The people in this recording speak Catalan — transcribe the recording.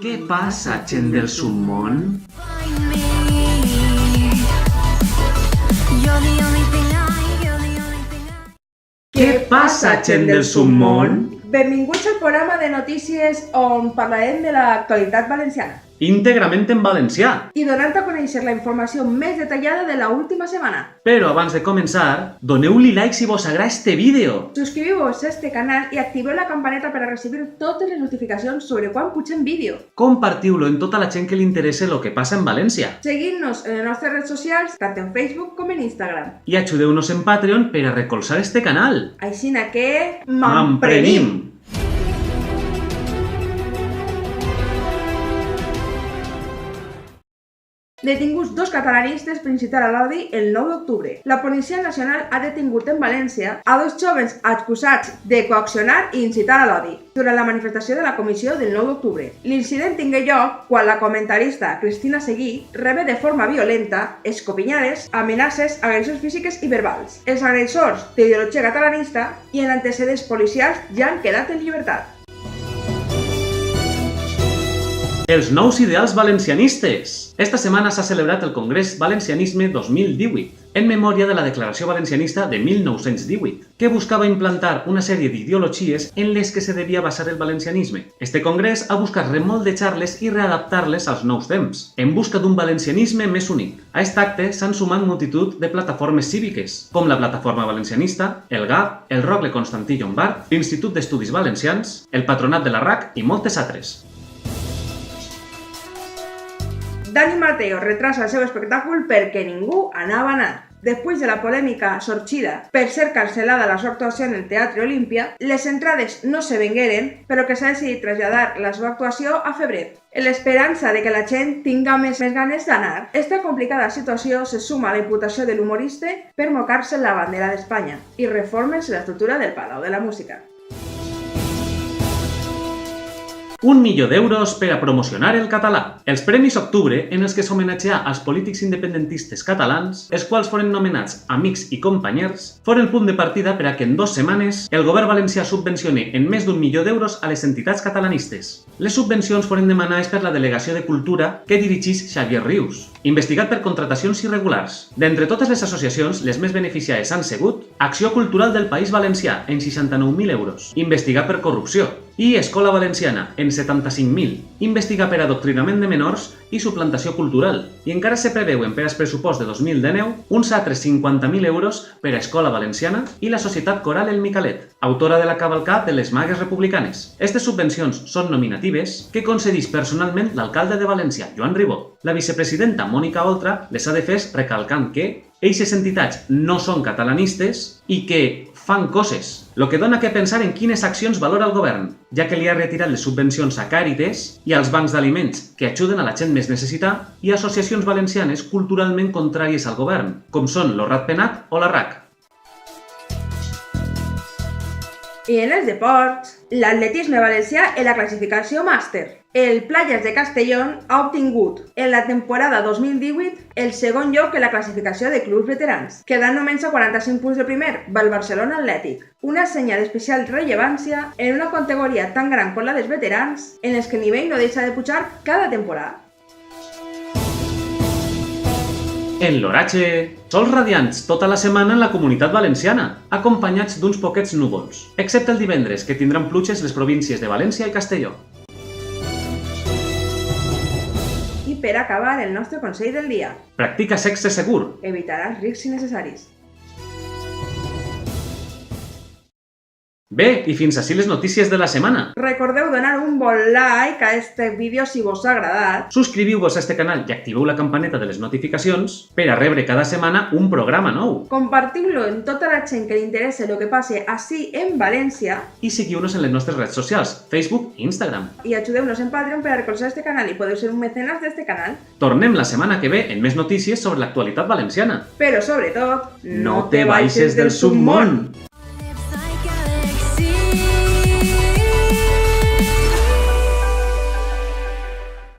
Què passa, gent del submón? Què passa, gent del submón? Benvinguts al programa de notícies on parlarem de l'actualitat valenciana Íntegrament en valencià. i donant a conèixer la informació més detallada de la última setmana. Però abans de començar, doneu-li like si vos agrada este vídeo. Subscriviu-vos a este canal i activeu la campaneta per a recibir totes les notificacions sobre quan pugem vídeo. Compartiu-lo en tota la gent que li interessa el que passa en València. Seguint-nos en les nostres redes socials, tant en Facebook com en Instagram. I ajudeu-nos en Patreon per a recolzar este canal. Aixina que... Mamprenim! Detinguts dos catalanistes per incitar a l'odi el 9 d'octubre. La Policia Nacional ha detingut en València a dos jóvens acusats de coaccionar i incitar a l'odi durant la manifestació de la comissió del 9 d'octubre. L'incident tingué lloc quan la comentarista Cristina Seguí rebe de forma violenta escopinyades, amenaces, agressions físiques i verbals. Els agressors d'ideologia catalanista i en antecedents policials ja han quedat en llibertat. Els nous ideals valencianistes. Esta setmana s'ha celebrat el Congrés Valencianisme 2018, en memòria de la Declaració Valencianista de 1918, que buscava implantar una sèrie d'ideologies en les que se devia basar el valencianisme. Este congrés ha buscat remoldejar-les i readaptar-les als nous temps, en busca d'un valencianisme més únic. A aquest acte s'han sumat multitud de plataformes cíviques, com la Plataforma Valencianista, el GAP, el Rocle Constantí Llombart, l'Institut d'Estudis Valencians, el Patronat de la RAC i moltes altres. Dani Mateo retrasa el seu espectacle perquè ningú anava a anar. Després de la polèmica sorgida per ser cancel·lada la seva actuació en el Teatre Olímpia, les entrades no se vengueren, però que s'ha decidit traslladar la seva actuació a febrer. En l'esperança de que la gent tinga més ganes d'anar, esta complicada situació se suma a la imputació de l'humorista per mocar-se la bandera d'Espanya i reformes en l'estructura del Palau de la Música. 1 milió d'euros per a promocionar el català. Els Premis Octubre, en els que s'homenatjà als polítics independentistes catalans, els quals foren nomenats amics i companyers, foren el punt de partida per a que en 2 setmanes el govern valencià subvencione en més d'1 milió d'euros a les entitats catalanistes. Les subvencions foren demanades per la Delegació de Cultura que dirigís Xavier Rius, investigat per contratacions irregulars. D'entre totes les associacions, les més beneficiades han sigut Acció Cultural del País Valencià, en 69.000 euros, investigat per corrupció, i Escola Valenciana, en 75.000, investigar per adoctrinament de menors i suplantació cultural. I encara se preveuen per al pressupost de 2019 uns altres 50.000 euros per a Escola Valenciana i la Societat Coral El Micalet, autora de la cavalcada de les Magues Republicanes. Aquestes subvencions són nominatives que concedís personalment l'alcalde de València, Joan Ribó. La vicepresidenta Mònica Oltra les ha defès recalcant que eixes entitats no són catalanistes i que fan coses, lo que dona que pensar en quines accions valora el govern, ja que li ha retirat les subvencions a Càrites i als bancs d'aliments que ajuden a la gent més necessitada i a associacions valencianes culturalment contràries al govern, com són lo Ratpenat o la RAC. I en els deports, l'atletisme valencià en la classificació màster. El Playas de Castellón ha obtingut en la temporada 2018 el segon lloc en la classificació de clubs veterans, quedant només a 45 punts del primer, el Barcelona Atlètic. Una senya d'especial rellevància en una categoria tan gran com la dels veterans, en les que el nivell no deixa de pujar cada temporada. En l'oratge, sols radiants tota la setmana en la Comunitat Valenciana, acompanyats d'uns poquets núvols, excepte el divendres, que tindran pluges les províncies de València i Castelló. I per acabar, el nostre consell del dia. Practica sexe segur. Evitaràs riscs innecessaris. Bé, i fins ací les notícies de la setmana. Recordeu donar un bon like a este vídeo si vos ha agradat. Subscriviu-vos a este canal i activeu la campaneta de les notificacions per a rebre cada setmana un programa nou. Compartiu-lo en tota la gent que li interessa el que passe ací en València I seguiu-nos en les nostres redes socials, Facebook i Instagram. i ajudeu-nos en Patreon per a recolzar este canal i podeu ser un mecenas d'este canal. Tornem la setmana que ve en més notícies sobre l'actualitat valenciana. Però sobretot, No te baixes del submón!